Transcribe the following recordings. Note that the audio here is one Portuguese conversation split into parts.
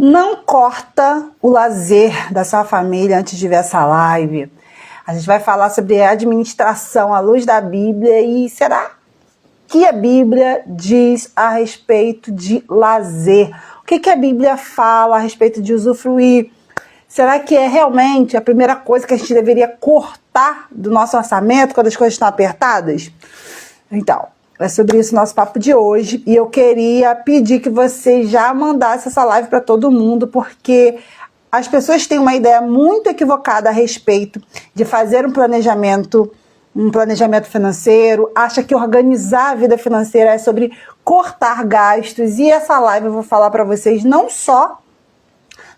Não corta o lazer da sua família antes de ver essa live. A gente vai falar sobre administração à luz da Bíblia e será que a Bíblia diz a respeito de lazer? O que a Bíblia fala a respeito de usufruir? Será que é realmente a primeira coisa que a gente deveria cortar do nosso orçamento quando as coisas estão apertadas? Então, é sobre isso o nosso papo de hoje. E eu queria pedir que você já mandasse essa live para todo mundo, porque as pessoas têm uma ideia muito equivocada a respeito de fazer um planejamento financeiro, acha que organizar a vida financeira é sobre cortar gastos. E essa live eu vou falar para vocês não só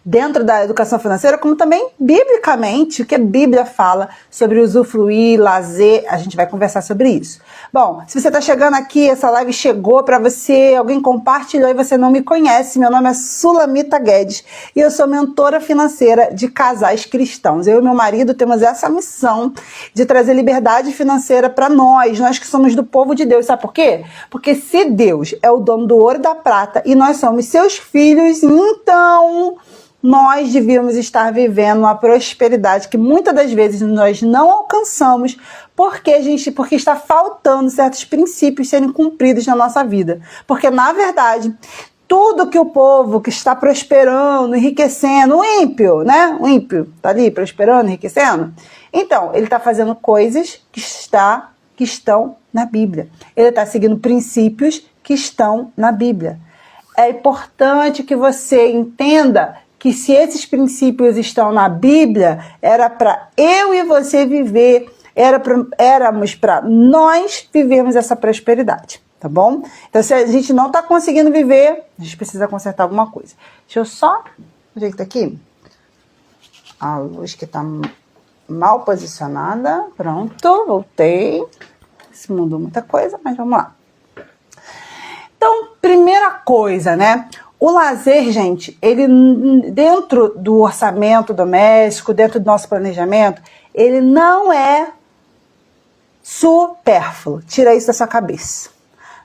dentro da educação financeira, como também biblicamente, o que a Bíblia fala sobre usufruir, lazer. A gente vai conversar sobre isso. Bom, se você está chegando aqui, essa live chegou para você, alguém compartilhou e você não me conhece, meu nome é Sulamita Guedes e eu sou mentora financeira de casais cristãos. Eu e meu marido temos essa missão de trazer liberdade financeira para nós que somos do povo de Deus. Sabe por quê? Porque se Deus é o dono do ouro e da prata e nós somos seus filhos, então nós devíamos estar vivendo uma prosperidade que muitas das vezes nós não alcançamos porque está faltando certos princípios serem cumpridos na nossa vida. Porque, na verdade, tudo que o povo que está prosperando, enriquecendo, o ímpio, né? O ímpio está ali prosperando, enriquecendo. Então, ele está fazendo coisas que estão na Bíblia. Ele está seguindo princípios que estão na Bíblia. É importante que você entenda que se esses princípios estão na Bíblia, era para eu e você viver, éramos para nós vivermos essa prosperidade, tá bom? Então, se a gente não está conseguindo viver, a gente precisa consertar alguma coisa. Deixa eu só ajeitar aqui. A luz que está mal posicionada. Pronto, voltei. Isso mudou muita coisa, mas vamos lá. Então, primeira coisa, né? O lazer, gente, ele dentro do orçamento doméstico, dentro do nosso planejamento, ele não é supérfluo. Tira isso da sua cabeça.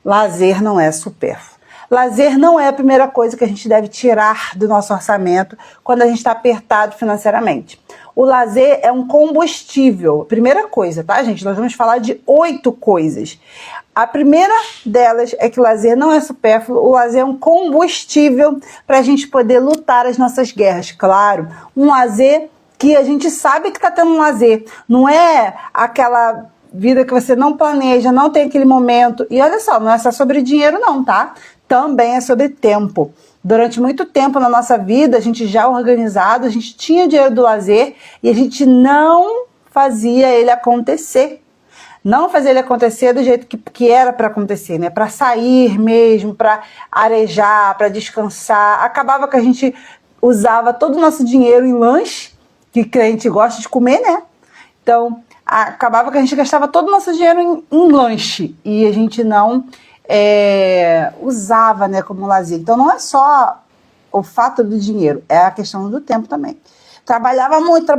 Lazer não é supérfluo. Lazer não é a primeira coisa que a gente deve tirar do nosso orçamento quando a gente está apertado financeiramente. O lazer é um combustível. Primeira coisa, tá, gente? Nós vamos falar de 8 coisas. A primeira delas é que o lazer não é supérfluo, o lazer é um combustível para a gente poder lutar as nossas guerras. Claro, um lazer que a gente sabe que está tendo um lazer. Não é aquela vida que você não planeja, não tem aquele momento. E olha só, não é só sobre dinheiro não, tá? Também é sobre tempo. Durante muito tempo na nossa vida, a gente já organizado, a gente tinha dinheiro do lazer e a gente não fazia ele acontecer. Não fazer ele acontecer do jeito que era para acontecer, né? Para sair mesmo, para arejar, para descansar. Acabava que a gente usava todo o nosso dinheiro em lanche, que a gente gosta de comer, né? Então, acabava que a gente gastava todo o nosso dinheiro em lanche e a gente não usava, né, como lazer. Então, não é só o fato do dinheiro, é a questão do tempo também. Trabalhava muito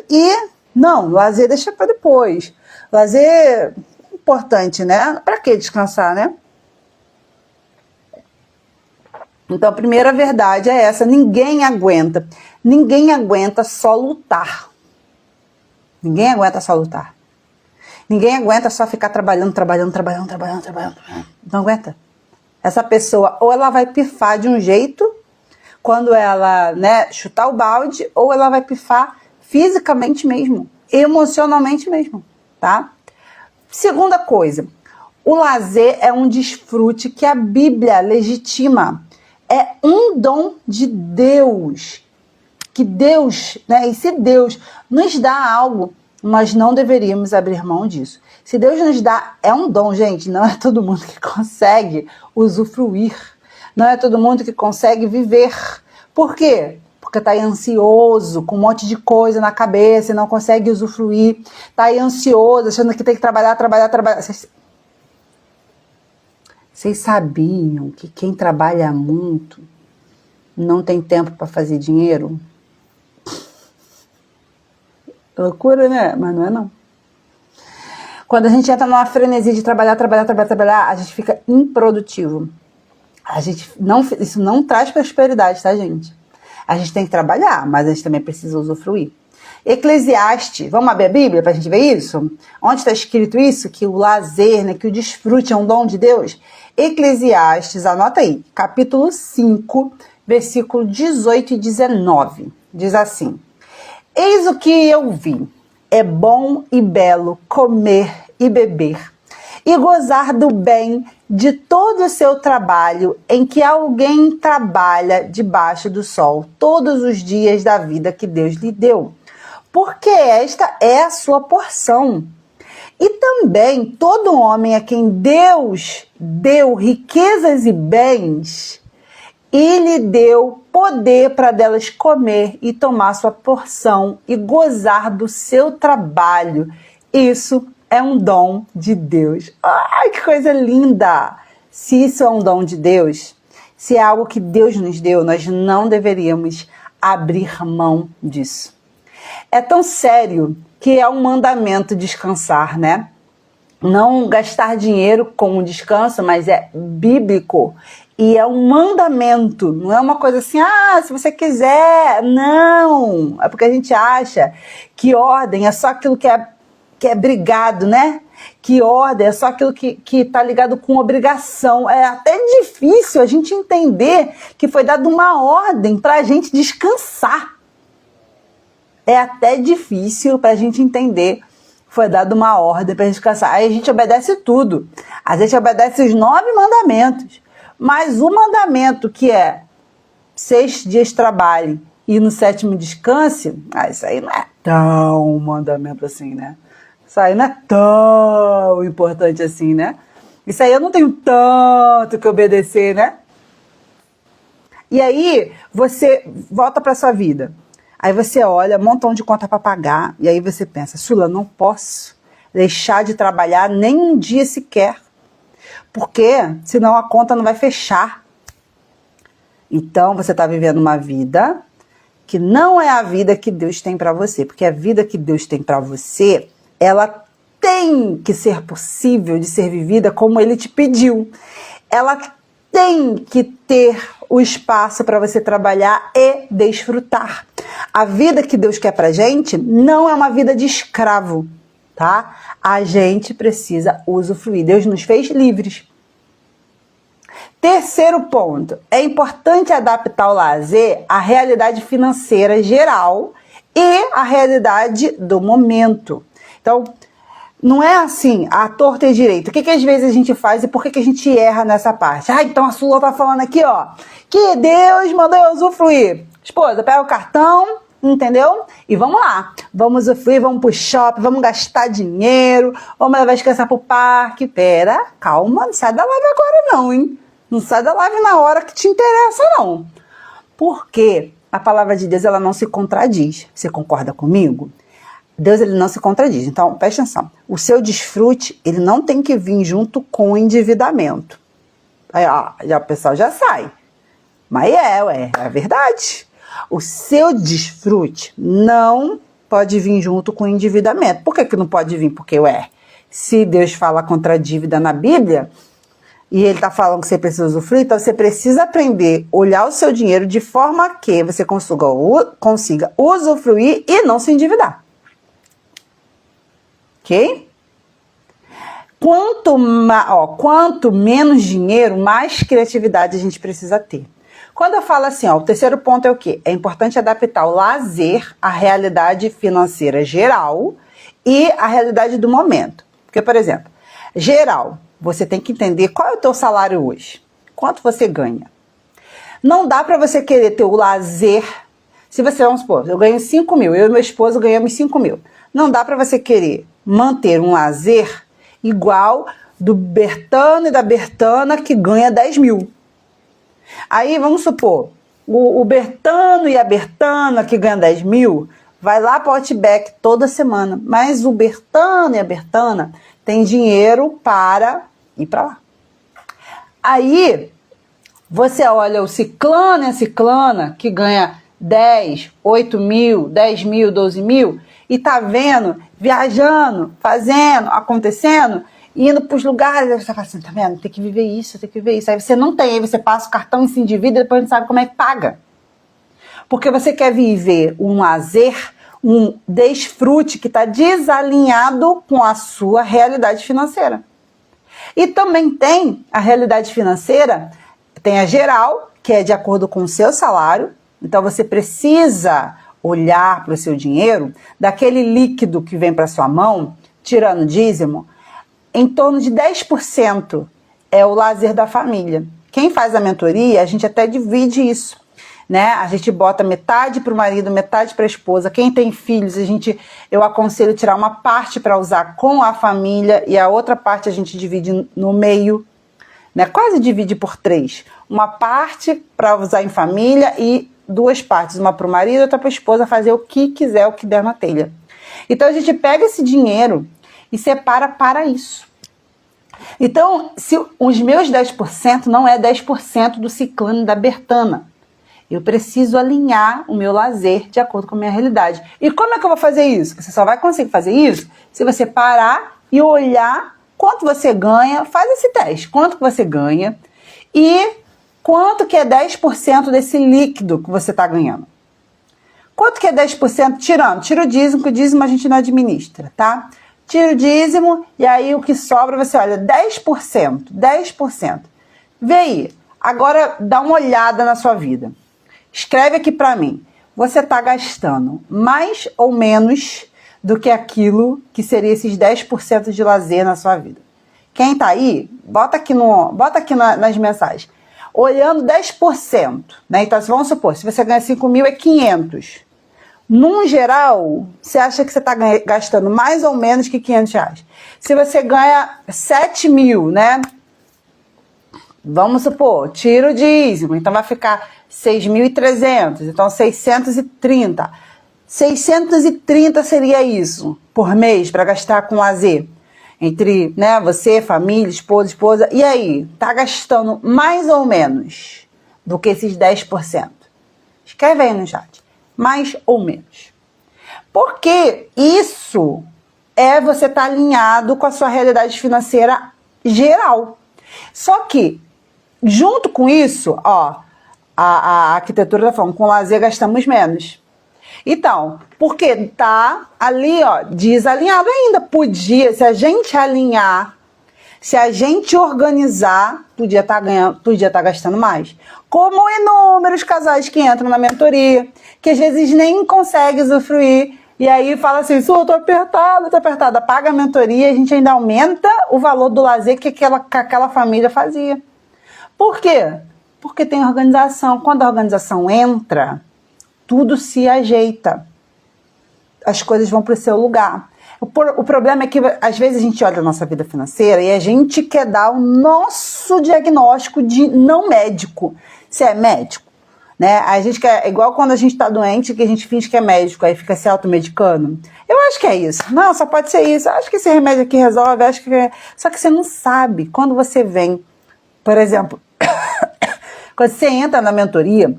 e não, lazer deixa para depois. Lazer é importante, né? Para que descansar, né? Então, a primeira verdade é essa. Ninguém aguenta só lutar. Ninguém aguenta só lutar. Ninguém aguenta só ficar trabalhando. Não aguenta. Essa pessoa, ou ela vai pifar de um jeito, quando ela, né, chutar o balde, ou ela vai pifar fisicamente mesmo, emocionalmente mesmo, tá? Segunda coisa, o lazer é um desfrute que a Bíblia legitima. É um dom de Deus. Que Deus, né? E se Deus nos dá algo, nós não deveríamos abrir mão disso. Se Deus nos dá, é um dom, gente. Não é todo mundo que consegue usufruir. Não é todo mundo que consegue viver. Por quê? Porque está aí ansioso, com um monte de coisa na cabeça e não consegue usufruir. Está aí ansioso, achando que tem que trabalhar. Vocês sabiam que quem trabalha muito não tem tempo para fazer dinheiro? Loucura, né? Mas não é não. Quando a gente entra numa frenesi de trabalhar, a gente fica improdutivo. Isso não traz prosperidade, tá, gente? A gente tem que trabalhar, mas a gente também precisa usufruir. Eclesiastes, vamos abrir a Bíblia para a gente ver isso? Onde está escrito isso? Que o lazer, né, que o desfrute é um dom de Deus? Eclesiastes, anota aí, capítulo 5, versículo 18 e 19. Diz assim: Eis o que eu vi, é bom e belo comer e beber, e gozar do bem de todo o seu trabalho em que alguém trabalha debaixo do sol todos os dias da vida que Deus lhe deu, porque esta é a sua porção. E também todo homem a quem Deus deu riquezas e bens, e lhe deu poder para delas comer e tomar sua porção e gozar do seu trabalho. Isso é um dom de Deus. Ai, que coisa linda! Se isso é um dom de Deus, se é algo que Deus nos deu, nós não deveríamos abrir mão disso. É tão sério que é um mandamento descansar, né? Não gastar dinheiro com o descanso, mas é bíblico. E é um mandamento, não é uma coisa assim, se você quiser. Não, é porque a gente acha que ordem é só aquilo que é brigado, né? Que ordem é só aquilo que está ligado com obrigação. É até difícil a gente entender que foi dada uma ordem para a gente descansar. É até difícil para a gente entender que foi dada uma ordem para a gente descansar. Aí a gente obedece tudo. A gente obedece os 9 mandamentos. Mas o mandamento que é 6 dias trabalhe e no 7º descanse, isso aí não é tão mandamento assim, né? Isso aí não é tão importante assim, né? Isso aí eu não tenho tanto que obedecer, né? E aí você volta para sua vida. Aí você olha, um montão de conta para pagar, e aí você pensa, Sula, não posso deixar de trabalhar nem um dia sequer, porque senão a conta não vai fechar. Então você está vivendo uma vida que não é a vida que Deus tem para você, porque a vida que Deus tem para você, ela tem que ser possível de ser vivida como Ele te pediu. Ela tem que ter o espaço para você trabalhar e desfrutar. A vida que Deus quer pra gente não é uma vida de escravo, tá? A gente precisa usufruir. Deus nos fez livres. Terceiro ponto, é importante adaptar o lazer à realidade financeira geral e à realidade do momento. Então, não é assim, a torta e direito. O que às vezes a gente faz e por que a gente erra nessa parte? Então a Sula tá falando aqui, ó, que Deus mandou eu usufruir. Esposa, pega o cartão, entendeu? E vamos lá. Vamos usufruir, vamos pro shopping, vamos gastar dinheiro, vamos levar as crianças pro parque. Pera, calma, não sai da live agora não, hein? Não sai da live na hora que te interessa, não. Porque a palavra de Deus, ela não se contradiz. Você concorda comigo? Deus, ele não se contradiz. Então, presta atenção. O seu desfrute, ele não tem que vir junto com o endividamento. Aí, o pessoal já sai. Mas é verdade. O seu desfrute não pode vir junto com o endividamento. Por que não pode vir? Porque, se Deus fala contra a dívida na Bíblia, e ele está falando que você precisa usufruir, então você precisa aprender a olhar o seu dinheiro de forma que você consiga usufruir e não se endividar. Ok? Quanto menos dinheiro, mais criatividade a gente precisa ter. Quando eu falo assim, o terceiro ponto é o quê? É importante adaptar o lazer à realidade financeira geral e à realidade do momento. Porque, por exemplo, geral, você tem que entender qual é o teu salário hoje. Quanto você ganha. Não dá para você querer ter o lazer. Se você, vamos supor, eu ganho 5 mil, eu e meu esposo ganhamos 5 mil. Não dá para você querer manter um lazer igual do Bertano e da Bertana que ganha 10 mil. Aí, vamos supor, o Bertano e a Bertana que ganha 10 mil vai lá para o Outback toda semana. Mas o Bertano e a Bertana tem dinheiro para ir para lá. Aí, você olha o ciclano e a ciclana que ganha 10, 8 mil, 10 mil, 12 mil e tá vendo, viajando, fazendo, acontecendo indo para os lugares, aí você fala assim, tá vendo? Tem que viver isso, tem que viver isso. Aí você não tem, aí você passa o cartão e se endivida e depois não sabe como é que paga. Porque você quer viver um lazer, um desfrute que está desalinhado com a sua realidade financeira. E também tem a realidade financeira, tem a geral, que é de acordo com o seu salário. Então você precisa olhar para o seu dinheiro, daquele líquido que vem para sua mão, tirando dízimo, em torno de 10% é o lazer da família. Quem faz a mentoria, a gente até divide isso, né? A gente bota metade para o marido, metade para a esposa. Quem tem filhos, eu aconselho tirar uma parte para usar com a família e a outra parte a gente divide no meio, né? Quase divide por 3. Uma parte para usar em família e 2 partes, uma para o marido e outra para a esposa fazer o que quiser, o que der na telha. Então a gente pega esse dinheiro e separa para isso. Então, se os meus 10% não é 10% do Ciclano da Bertana, eu preciso alinhar o meu lazer de acordo com a minha realidade. E como é que eu vou fazer isso? Você só vai conseguir fazer isso se você parar e olhar quanto você ganha, faz esse teste, quanto que você ganha e quanto que é 10% desse líquido que você está ganhando. Quanto que é 10%? Tira o dízimo, que o dízimo a gente não administra, tá? Tira o dízimo e aí o que sobra você olha, 10%. Vê aí, agora dá uma olhada na sua vida. Escreve aqui para mim, você está gastando mais ou menos do que aquilo que seria esses 10% de lazer na sua vida. Quem está aí, bota aqui nas mensagens. Olhando 10%, né? Então, vamos supor, se você ganha 5 mil, é 500. Num geral, você acha que você está gastando mais ou menos que 500 reais. Se você ganha 7 mil, né? Vamos supor, tira o dízimo, então vai ficar 6.300, então 630. 630 seria isso por mês para gastar com lazer. Entre, né, você, família, esposa. E aí, tá gastando mais ou menos do que esses 10%? Escreve aí no chat. Mais ou menos. Porque isso é você estar alinhado com a sua realidade financeira geral. Só que, junto com isso, ó, a arquitetura tá falando, com lazer gastamos menos. Então, porque tá ali, ó, desalinhado ainda. Podia, se a gente alinhar, se a gente organizar, podia estar gastando mais. Como inúmeros casais que entram na mentoria, que às vezes nem conseguem usufruir, e aí fala assim, eu tô apertada, paga a mentoria, a gente ainda aumenta o valor do lazer que aquela família fazia. Por quê? Porque tem organização. Quando a organização entra, tudo se ajeita. As coisas vão para o seu lugar. O problema é que, às vezes, a gente olha a nossa vida financeira e a gente quer dar o nosso diagnóstico de não médico. Você é médico, né? A gente quer, igual quando a gente está doente, que a gente finge que é médico, aí fica se automedicando. Eu acho que é isso. Não, só pode ser isso. Eu acho que esse remédio aqui resolve, acho que é... Só que você não sabe. Quando você vem, por exemplo, quando você entra na mentoria,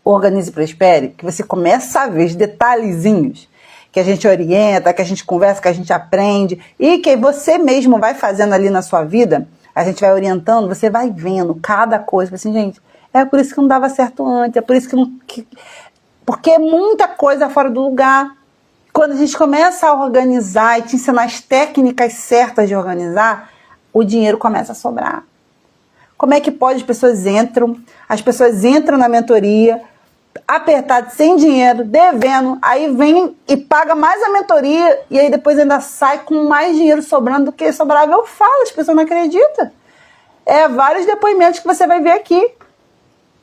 Organize e Prospere, que você começa a ver os detalhezinhos que a gente orienta, que a gente conversa, que a gente aprende e que você mesmo vai fazendo ali na sua vida, a gente vai orientando, você vai vendo cada coisa, assim, gente, é por isso que não dava certo antes, é por isso que não... Porque é muita coisa fora do lugar. Quando a gente começa a organizar e te ensinar as técnicas certas de organizar, o dinheiro começa a sobrar. Como é que pode? As pessoas entram na mentoria, apertado, sem dinheiro, devendo, aí vem e paga mais a mentoria e aí depois ainda sai com mais dinheiro sobrando do que sobrava. Eu falo, as pessoas não acreditam. É vários depoimentos que você vai ver aqui.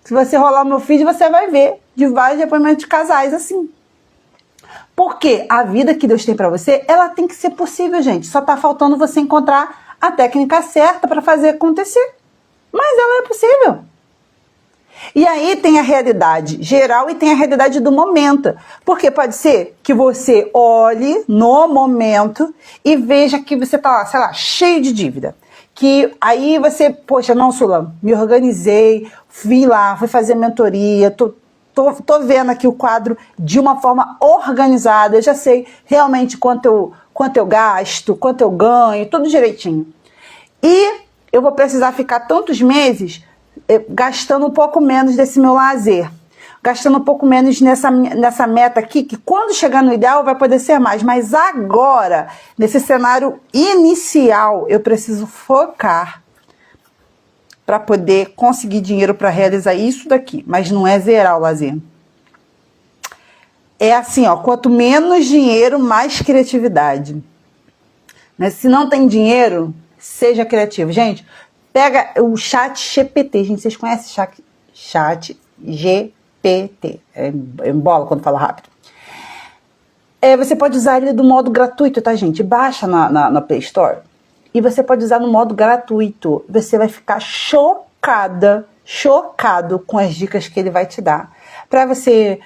Se você rolar no meu feed, você vai ver de vários depoimentos de casais assim. Porque a vida que Deus tem para você, ela tem que ser possível, gente. Só tá faltando você encontrar a técnica certa para fazer acontecer. Mas ela é possível. E aí tem a realidade geral e tem a realidade do momento. Porque pode ser que você olhe no momento e veja que você tá lá, sei lá, cheio de dívida. Que aí você, poxa, não, Sula, me organizei, fui lá, fui fazer mentoria, tô tô vendo aqui o quadro de uma forma organizada, eu já sei realmente quanto eu gasto, quanto eu ganho, tudo direitinho. E eu vou precisar ficar tantos meses gastando um pouco menos desse meu lazer, gastando um pouco menos nessa meta aqui, que quando chegar no ideal vai poder ser mais. Mas agora, nesse cenário inicial, eu preciso focar para poder conseguir dinheiro para realizar isso daqui. Mas não é zerar o lazer. É assim, ó, quanto menos dinheiro, mais criatividade. Né? Se não tem dinheiro, seja criativo. Gente, pega o ChatGPT. Gente, vocês conhecem ChatGPT? Embola quando fala rápido. Você pode usar ele do modo gratuito, tá, gente? Baixa na Play Store e você pode usar no modo gratuito. Você vai ficar chocado com as dicas que ele vai te dar. Para você...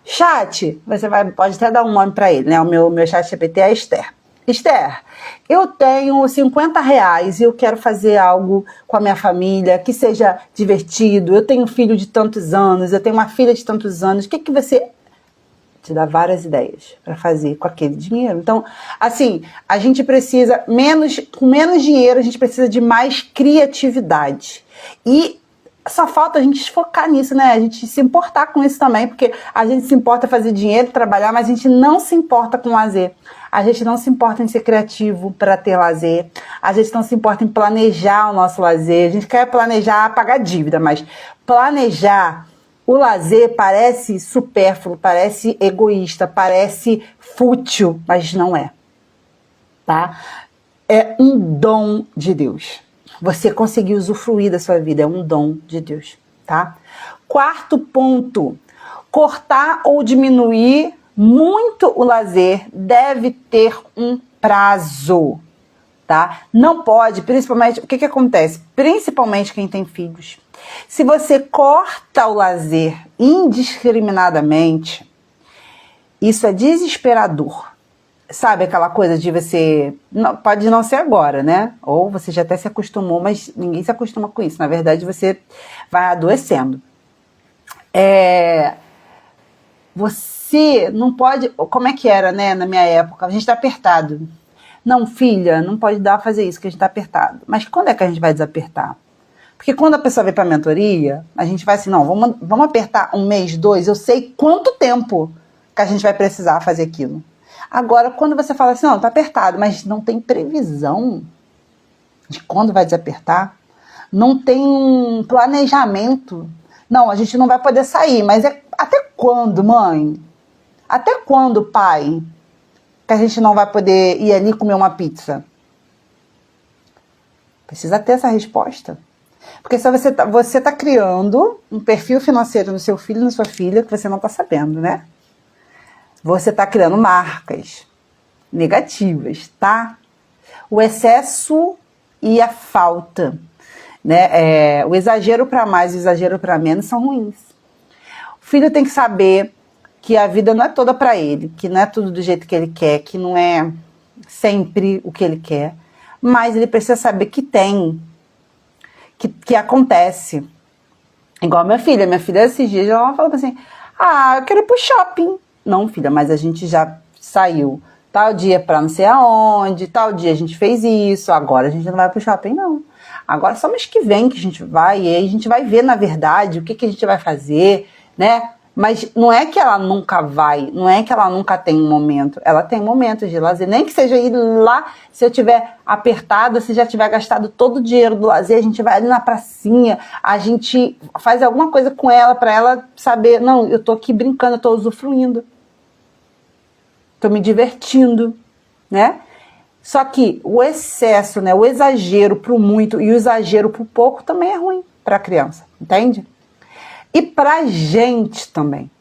chat, você pode até dar um nome para ele, né? O meu ChatGPT é a Esther. Esther, eu tenho R$50 e eu quero fazer algo com a minha família que seja divertido. Eu tenho um filho de tantos anos, eu tenho uma filha de tantos anos. O que você... Te dá várias ideias para fazer com aquele dinheiro. Então, assim, a gente precisa, com menos dinheiro, a gente precisa de mais criatividade. E só falta a gente focar nisso, né? A gente se importar com isso também, porque a gente se importa em fazer dinheiro, trabalhar, mas a gente não se importa com lazer. A gente não se importa em ser criativo para ter lazer. A gente não se importa em planejar o nosso lazer. A gente quer planejar pagar dívida, mas planejar o lazer parece supérfluo, parece egoísta, parece fútil, mas não é. Tá? É um dom de Deus. Você conseguir usufruir da sua vida é um dom de Deus, tá? Quarto ponto, cortar ou diminuir muito o lazer deve ter um prazo, tá? Não pode, principalmente, o que acontece? Principalmente quem tem filhos. Se você corta o lazer indiscriminadamente, isso é desesperador. Sabe aquela coisa de você... Não, pode não ser agora, né? Ou você já até se acostumou, mas ninguém se acostuma com isso. Na verdade, você vai adoecendo. Você não pode... Como é que era, né? Na minha época, a gente tá apertado. Não, filha, não pode dar a fazer isso, que a gente tá apertado. Mas quando é que a gente vai desapertar? Porque quando a pessoa vem pra mentoria, a gente vai assim, não, vamos apertar 1 mês, 2, eu sei quanto tempo que a gente vai precisar fazer aquilo. Agora, quando você fala assim, não, tá apertado, mas não tem previsão de quando vai desapertar, não tem um planejamento. Não, a gente não vai poder sair, mas até quando, mãe? Até quando, pai? Que a gente não vai poder ir ali comer uma pizza? Precisa ter essa resposta. Porque se você tá criando um perfil financeiro no seu filho e na sua filha que você não tá sabendo, né? Você tá criando marcas negativas, tá? O excesso e a falta, né? O exagero para mais e o exagero para menos são ruins. O filho tem que saber que a vida não é toda para ele, que não é tudo do jeito que ele quer, que não é sempre o que ele quer, mas ele precisa saber que tem, que acontece. Igual a minha filha esses dias, ela falou assim, eu quero ir pro shopping. Não, filha, mas a gente já saiu tal dia pra não sei aonde, tal dia a gente fez isso, agora a gente não vai pro shopping, não. Agora só mês que vem que a gente vai, e aí a gente vai ver, na verdade, o que a gente vai fazer, né? Mas não é que ela nunca vai, não é que ela nunca tem um momento. Ela tem momentos de lazer, nem que seja ir lá, se eu tiver apertado, se já tiver gastado todo o dinheiro do lazer, a gente vai ali na pracinha, a gente faz alguma coisa com ela, pra ela saber, não, eu tô aqui brincando, eu tô usufruindo. Tô me divertindo, né? Só que o excesso, né, o exagero pro muito e o exagero pro pouco também é ruim pra criança, entende? E pra gente também.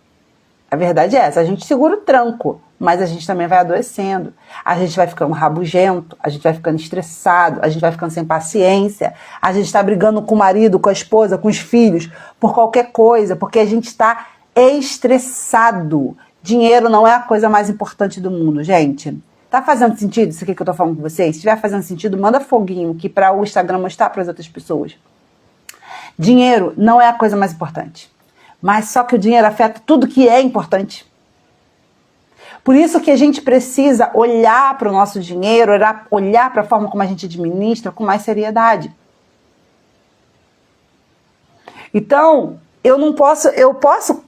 A verdade é essa, a gente segura o tranco, mas a gente também vai adoecendo. A gente vai ficando rabugento, a gente vai ficando estressado, a gente vai ficando sem paciência, a gente tá brigando com o marido, com a esposa, com os filhos, por qualquer coisa, porque a gente tá estressado. Dinheiro não é a coisa mais importante do mundo, gente. Tá fazendo sentido isso aqui que eu tô falando com vocês? Se estiver fazendo sentido, manda foguinho aqui para o Instagram mostrar para as outras pessoas. Dinheiro não é a coisa mais importante. Mas só que o dinheiro afeta tudo que é importante. Por isso que a gente precisa olhar para o nosso dinheiro, olhar para a forma como a gente administra com mais seriedade. Então, eu posso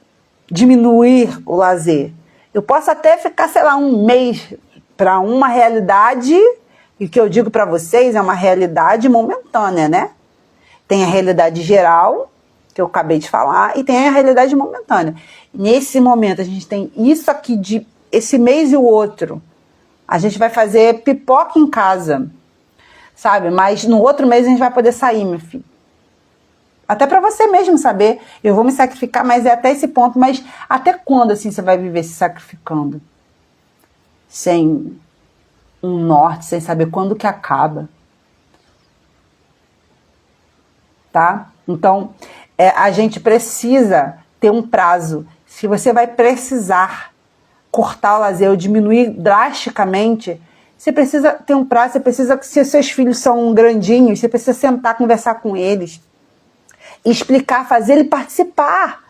diminuir o lazer. Eu posso até ficar, sei lá, um mês para uma realidade, e o que eu digo para vocês é uma realidade momentânea, né? Tem a realidade geral, que eu acabei de falar, e tem a realidade momentânea. Nesse momento, a gente tem isso aqui de esse mês e o outro. A gente vai fazer pipoca em casa, sabe? Mas no outro mês a gente vai poder sair, meu filho. Até para você mesmo saber, eu vou me sacrificar, mas é até esse ponto. Mas até quando assim você vai viver se sacrificando? Sem um norte, sem saber quando que acaba. Tá? Então, a gente precisa ter um prazo. Se você vai precisar cortar o lazer ou diminuir drasticamente, você precisa ter um prazo, você precisa, se seus filhos são grandinhos, você precisa sentar, conversar com eles, explicar, fazer ele participar,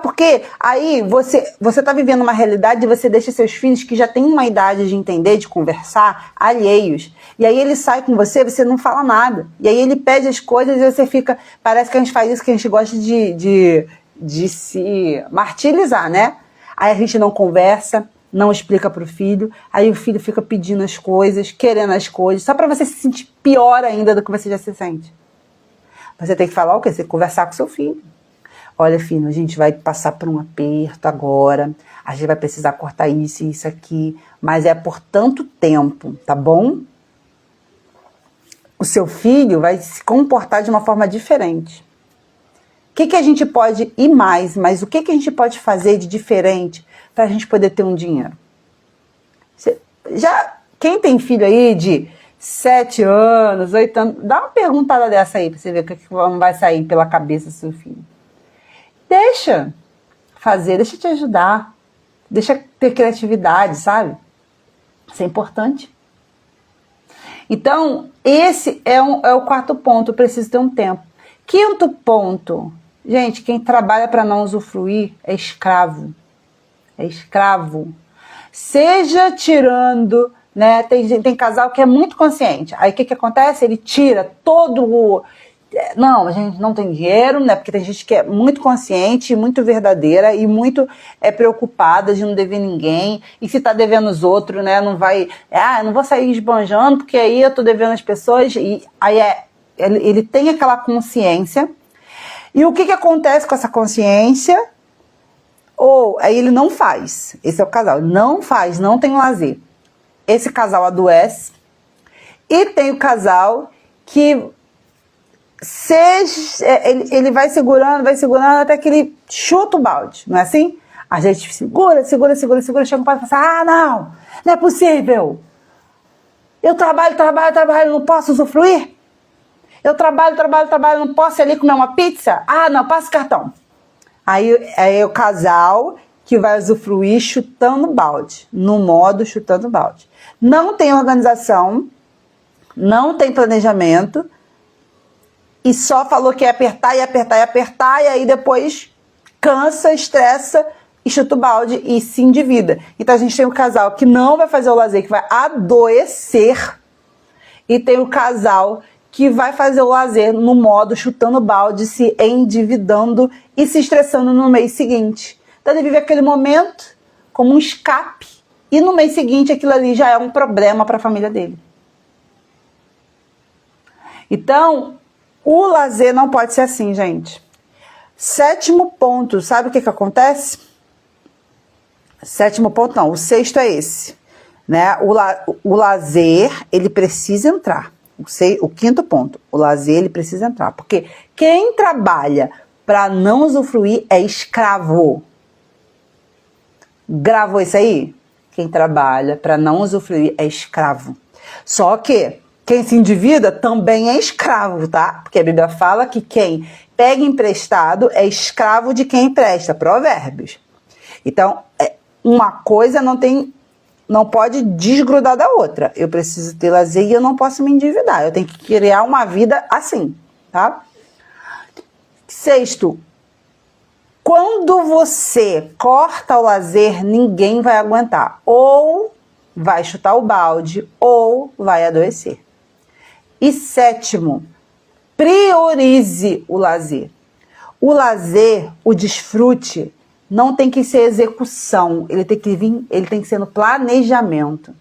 porque aí você está vivendo uma realidade e você deixa seus filhos que já têm uma idade de entender, de conversar, alheios, e aí ele sai com você não fala nada, e aí ele pede as coisas e você fica, parece que a gente faz isso, que a gente gosta de se martirizar, né? Aí a gente não conversa, não explica pro filho, aí o filho fica pedindo as coisas, querendo as coisas, só para você se sentir pior ainda do que você já se sente. Você tem que falar o quê? Você tem que conversar com seu filho. Olha, filho, a gente vai passar por um aperto agora, a gente vai precisar cortar isso e isso aqui, mas é por tanto tempo, tá bom? O seu filho vai se comportar de uma forma diferente. O que a gente pode ir mais, mas o que a gente pode fazer de diferente para a gente poder ter um dinheiro? Quem tem filho aí de 7 anos, 8 anos, dá uma perguntada dessa aí para você ver o que não vai sair pela cabeça do seu filho. Deixa fazer, deixa te ajudar, deixa ter criatividade, sabe? Isso é importante. Então, esse é o quarto ponto, eu preciso ter um tempo. Quinto ponto, gente, quem trabalha para não usufruir é escravo. É escravo. Seja tirando, né? Tem casal que é muito consciente. Aí o que acontece? Ele tira todo o... Não, a gente não tem dinheiro, né? Porque tem gente que é muito consciente, muito verdadeira e muito preocupada de não dever ninguém. E se tá devendo os outros, né? Não vai... eu não vou sair esbanjando porque aí eu tô devendo as pessoas. E aí ele tem aquela consciência. E o que acontece com essa consciência? Ou aí ele não faz. Esse é o casal. Não faz, não tem lazer. Esse casal adoece. E tem o casal que ele vai segurando até que ele chuta o balde. Não é assim? A gente segura. Chega um pai e fala assim, não é possível. Eu trabalho, não posso usufruir? Eu trabalho, não posso ir ali comer uma pizza? Não, passa o cartão. Aí é o casal que vai usufruir chutando balde, no modo chutando balde. Não tem organização, não tem planejamento, e só falou que ia apertar, e aí depois cansa, estressa, e chuta o balde e se endivida. Então a gente tem o casal que não vai fazer o lazer, que vai adoecer, e tem o casal que vai fazer o lazer no modo chutando balde, se endividando e se estressando no mês seguinte. Então ele vive aquele momento como um escape, e no mês seguinte aquilo ali já é um problema para a família dele. Então, o lazer não pode ser assim, gente. Sétimo ponto, sabe o que acontece? Sétimo ponto não, o sexto é esse, né? O lazer, ele precisa entrar. O quinto ponto, o lazer, ele precisa entrar. Porque quem trabalha para não usufruir é escravo. Gravou isso aí? Quem trabalha para não usufruir é escravo. Só que quem se endivida também é escravo, tá? Porque a Bíblia fala que quem pega emprestado é escravo de quem empresta. Provérbios. Então, uma coisa não pode desgrudar da outra. Eu preciso ter lazer e eu não posso me endividar. Eu tenho que criar uma vida assim, tá? Sexto, quando você corta o lazer, ninguém vai aguentar. Ou vai chutar o balde, ou vai adoecer. E sétimo, priorize o lazer. O lazer, o desfrute, não tem que ser execução, ele tem que ser no planejamento.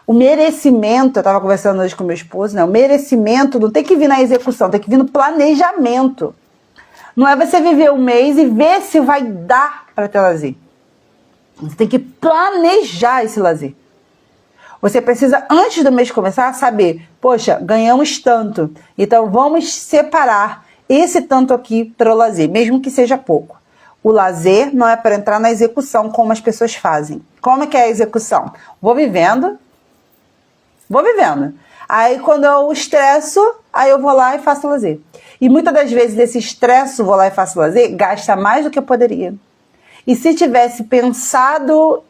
O merecimento, eu estava conversando hoje com meu esposo, né? O merecimento não tem que vir na execução, tem que vir no planejamento. Não é você viver um mês e ver se vai dar para ter lazer. Você tem que planejar esse lazer. Você precisa, antes do mês começar, saber, poxa, ganhamos tanto, então vamos separar esse tanto aqui para o lazer, mesmo que seja pouco. O lazer não é para entrar na execução, como as pessoas fazem. Como é que é a execução? Vou vivendo. Aí quando eu estresso, aí eu vou lá e faço lazer. E muitas das vezes esse estresse, vou lá e faço lazer, gasta mais do que eu poderia. E se tivesse pensado,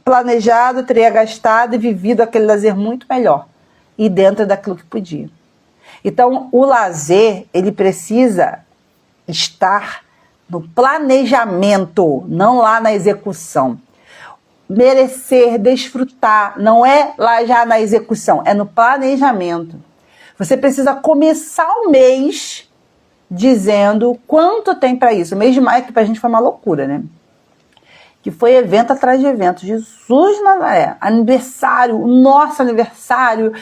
planejado, teria gastado e vivido aquele lazer muito melhor. E dentro daquilo que podia. Então, o lazer, ele precisa estar no planejamento, não lá na execução. Merecer, desfrutar, não é lá já na execução, é no planejamento. Você precisa começar o mês dizendo quanto tem para isso. O mês de maio que pra gente foi uma loucura, né? Que foi evento atrás de evento. Jesus Nazaré, aniversário, nosso aniversário,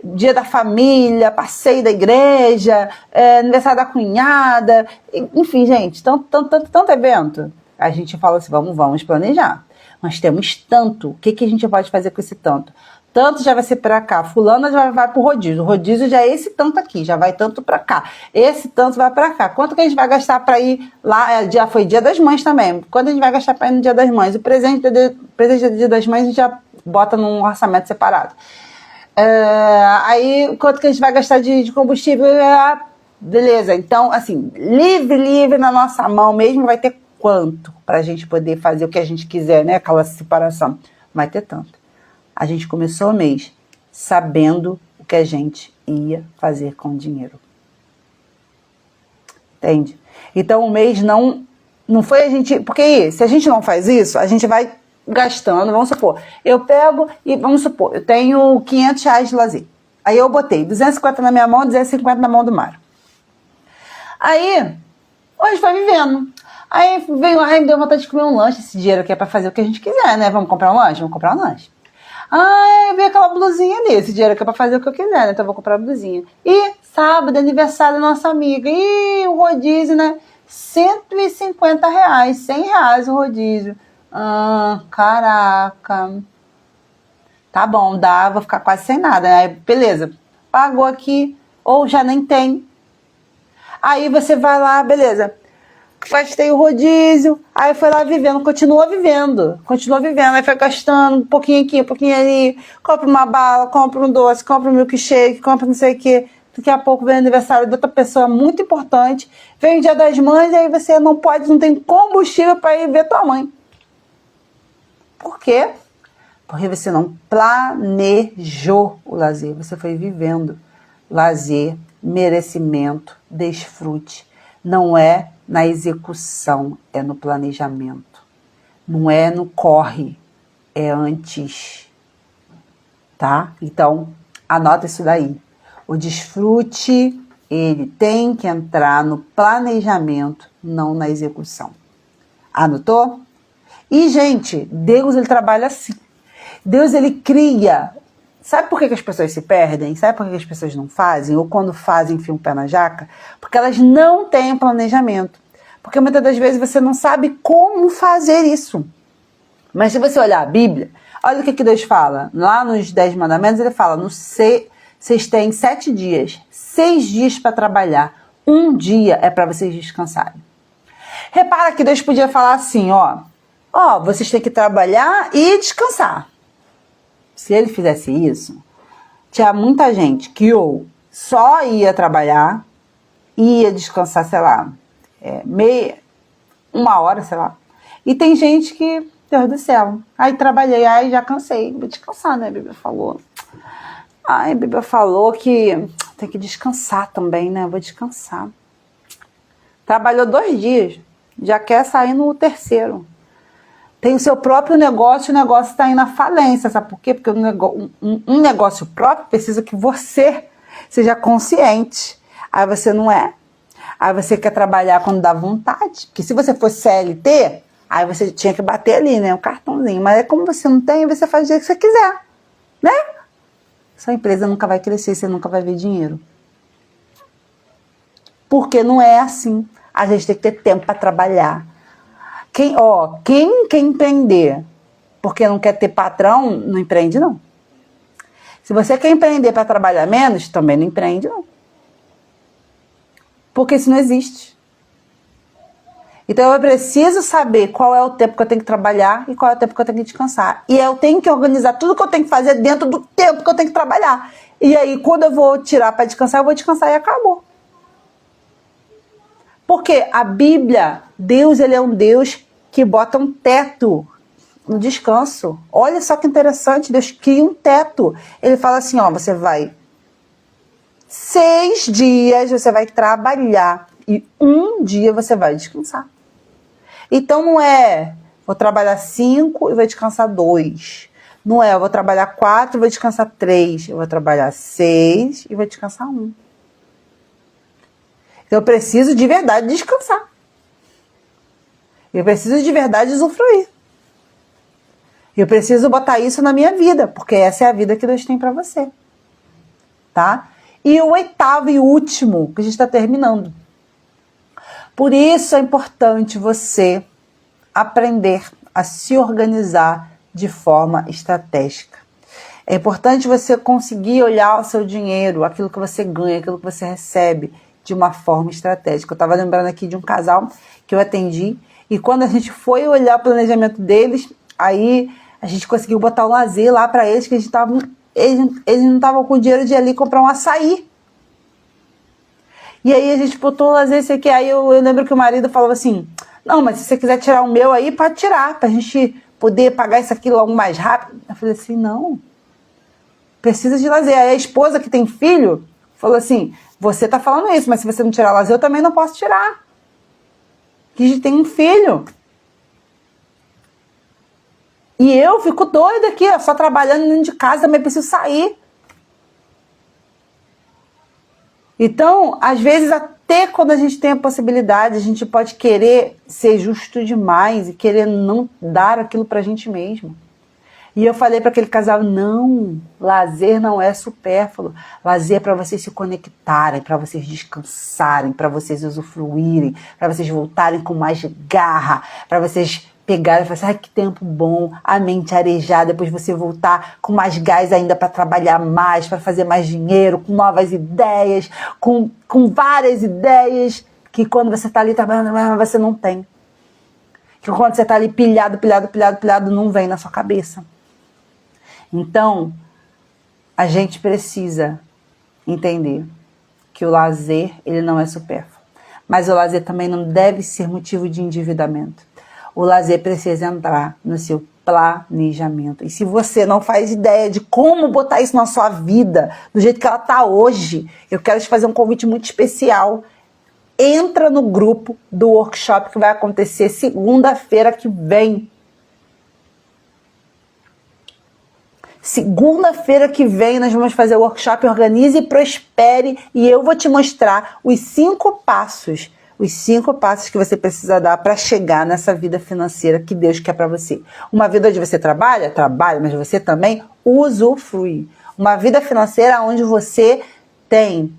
dia da família, passeio da igreja, aniversário da cunhada, enfim, gente, tanto evento. A gente fala assim, vamos planejar. Nós temos tanto, o que a gente pode fazer com esse tanto? Tanto já vai ser para cá, fulano já vai pro rodízio, o rodízio já é esse tanto aqui, já vai tanto para cá, esse tanto vai para cá. Quanto que a gente vai gastar para ir lá, já foi dia das mães também, quanto a gente vai gastar para ir no dia das mães? O presente do dia das mães a gente já bota num orçamento separado. Aí quanto que a gente vai gastar de combustível? Beleza, então assim, livre na nossa mão mesmo, vai ter quanto para a gente poder fazer o que a gente quiser, né? Aquela separação, vai ter tanto. A gente começou o mês sabendo o que a gente ia fazer com o dinheiro. Entende? Então o mês não foi a gente... Porque se a gente não faz isso, a gente vai gastando, vamos supor. Eu pego e, vamos supor, eu tenho R$500 de lazer. Aí eu botei 250 na minha mão, 250 na mão do Mário. Aí, hoje vai vivendo. Aí veio, me deu vontade de comer um lanche. Esse dinheiro aqui é pra fazer o que a gente quiser, né? Vamos comprar um lanche? Vamos comprar um lanche. Veio aquela blusinha ali. Esse dinheiro aqui é pra fazer o que eu quiser, né? Então eu vou comprar a blusinha. E sábado, aniversário da nossa amiga. E o rodízio, né? R$150. R$100 o rodízio. Caraca. Tá bom, dá, vou ficar quase sem nada. Aí, beleza. Pagou aqui, ou já nem tem. Aí você vai lá, beleza. Gastei o rodízio, aí foi lá vivendo, continua vivendo, aí foi gastando um pouquinho aqui, um pouquinho ali, compra uma bala, compra um doce, compra um milkshake, compra não sei o que, daqui a pouco vem o aniversário de outra pessoa muito importante, vem o dia das mães e aí você não tem combustível para ir ver tua mãe. Por quê? Porque você não planejou o lazer, você foi vivendo. Lazer, merecimento, desfrute, não é na execução, é no planejamento. Não é no corre, é antes. Tá? Então, anota isso daí. O desfrute, ele tem que entrar no planejamento, não na execução. Anotou? E, gente, Deus, ele trabalha assim. Deus, ele cria. Sabe por que as pessoas se perdem? Sabe por que as pessoas não fazem? Ou quando fazem, enfiam o pé na jaca? Porque elas não têm planejamento. Porque muitas das vezes você não sabe como fazer isso. Mas se você olhar a Bíblia, olha o que Deus fala. Lá nos 10 mandamentos, ele fala, vocês têm 7 dias. 6 dias para trabalhar. 1 dia é para vocês descansarem. Repara que Deus podia falar assim, vocês têm que trabalhar e descansar. Se ele fizesse isso, tinha muita gente que ou só ia trabalhar, ia descansar, sei lá, 1 hora, sei lá. E tem gente que, Deus do céu, aí trabalhei, aí já cansei, vou descansar, né? A Bíblia falou. A Bíblia falou que tem que descansar também, né? Vou descansar. Trabalhou 2 dias, já quer sair no terceiro. Tem o seu próprio negócio, o negócio está indo à falência, sabe por quê? Porque um negócio próprio precisa que você seja consciente. Aí você não é. Aí você quer trabalhar quando dá vontade. Porque se você fosse CLT, aí você tinha que bater ali, né? O cartãozinho. Mas é como você não tem, você faz do jeito que você quiser. Né? Sua empresa nunca vai crescer, você nunca vai ver dinheiro. Porque não é assim. A gente tem que ter tempo para trabalhar. Quem quer empreender porque não quer ter patrão, não empreende, não. Se você quer empreender para trabalhar menos, também não empreende, não. Porque isso não existe. Então eu preciso saber qual é o tempo que eu tenho que trabalhar e qual é o tempo que eu tenho que descansar. E eu tenho que organizar tudo que eu tenho que fazer dentro do tempo que eu tenho que trabalhar. E aí, quando eu vou tirar para descansar, eu vou descansar e acabou. Porque a Bíblia, Deus, ele é um Deus que bota um teto no descanso. Olha só que interessante, Deus cria um teto. Ele fala assim, ó, você vai 6 dias, você vai trabalhar e 1 dia você vai descansar. Então não é, vou trabalhar 5 e vou descansar 2. Não é, eu vou trabalhar 4 e vou descansar 3. Eu vou trabalhar 6 e vou descansar 1. Eu preciso de verdade descansar. Eu preciso de verdade usufruir. Eu preciso botar isso na minha vida, porque essa é a vida que Deus tem para você. Tá? E o 8º e último, que a gente está terminando. Por isso é importante você aprender a se organizar de forma estratégica. É importante você conseguir olhar o seu dinheiro, aquilo que você ganha, aquilo que você recebe, de uma forma estratégica. Eu estava lembrando aqui de um casal que eu atendi, e quando a gente foi olhar o planejamento deles, aí a gente conseguiu botar o lazer lá para eles, que eles não estavam com dinheiro de ir ali comprar um açaí. E aí a gente botou o lazer, isso aqui. Aí eu lembro que o marido falava assim, não, mas se você quiser tirar o meu aí, pode tirar, pra gente poder pagar isso aqui logo mais rápido. Eu falei assim, não, precisa de lazer. Aí a esposa que tem filho falou assim, você tá falando isso, mas se você não tirar lazer, eu também não posso tirar. Que a gente tem um filho. E eu fico doida aqui, ó, só trabalhando dentro de casa, também preciso sair. Então, às vezes, até quando a gente tem a possibilidade, a gente pode querer ser justo demais e querer não dar aquilo pra gente mesmo. E eu falei para aquele casal, não, lazer não é supérfluo. Lazer é para vocês se conectarem, para vocês descansarem, para vocês usufruírem, para vocês voltarem com mais garra, para vocês pegarem e falarem, ai, que tempo bom, a mente arejar, depois você voltar com mais gás ainda para trabalhar mais, para fazer mais dinheiro, com novas ideias, com várias ideias que quando você está ali trabalhando, você não tem. Que quando você está ali pilhado, não vem na sua cabeça. Então, a gente precisa entender que o lazer, ele não é supérfluo. Mas o lazer também não deve ser motivo de endividamento. O lazer precisa entrar no seu planejamento. E se você não faz ideia de como botar isso na sua vida, do jeito que ela está hoje, eu quero te fazer um convite muito especial. Entra no grupo do workshop que vai acontecer segunda-feira que vem. Segunda-feira que vem nós vamos fazer o workshop Organize e Prospere e eu vou te mostrar os 5 passos. Os 5 passos que você precisa dar para chegar nessa vida financeira que Deus quer para você. Uma vida onde você trabalha, mas você também usufrui. Uma vida financeira onde você tem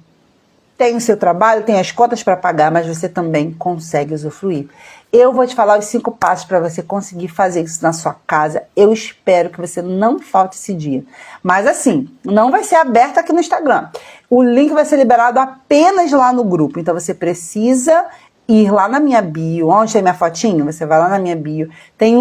o seu trabalho, tem as contas para pagar, mas você também consegue usufruir. Eu vou te falar os 5 passos para você conseguir fazer isso na sua casa. Eu espero que você não falte esse dia. Mas assim, não vai ser aberto aqui no Instagram. O link vai ser liberado apenas lá no grupo. Então você precisa ir lá na minha bio. Onde tem minha fotinho? Você vai lá na minha bio. Tem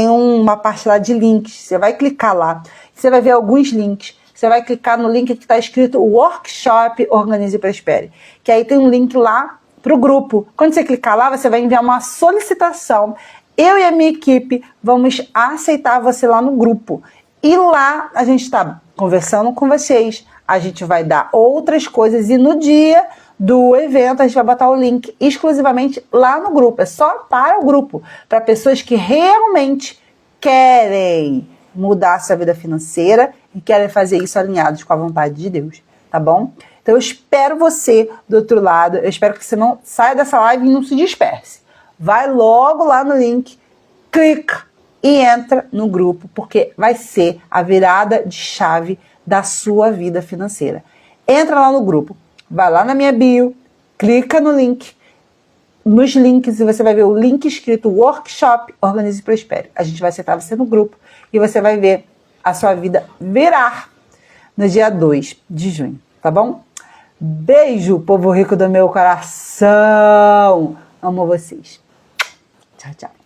uma parte lá de links. Você vai clicar lá. Você vai ver alguns links. Você vai clicar no link que está escrito Workshop Organize e Prospere. Que aí tem um link lá para o grupo. Quando você clicar lá, você vai enviar uma solicitação. Eu e a minha equipe vamos aceitar você lá no grupo. E lá a gente está conversando com vocês. A gente vai dar outras coisas. E no dia do evento, a gente vai botar o link exclusivamente lá no grupo. É só para o grupo, para pessoas que realmente querem mudar a sua vida financeira e querem fazer isso alinhados com a vontade de Deus, tá bom? Então eu espero você do outro lado, eu espero que você não saia dessa live e não se disperse. Vai logo lá no link, clica e entra no grupo, porque vai ser a virada de chave da sua vida financeira. Entra lá no grupo, vai lá na minha bio, clica no link, nos links, e você vai ver o link escrito Workshop Organize e Prospere. A gente vai aceitar você no grupo e você vai ver a sua vida virar no dia 2 de junho, tá bom? Beijo, povo rico do meu coração! Amo vocês. Tchau, tchau.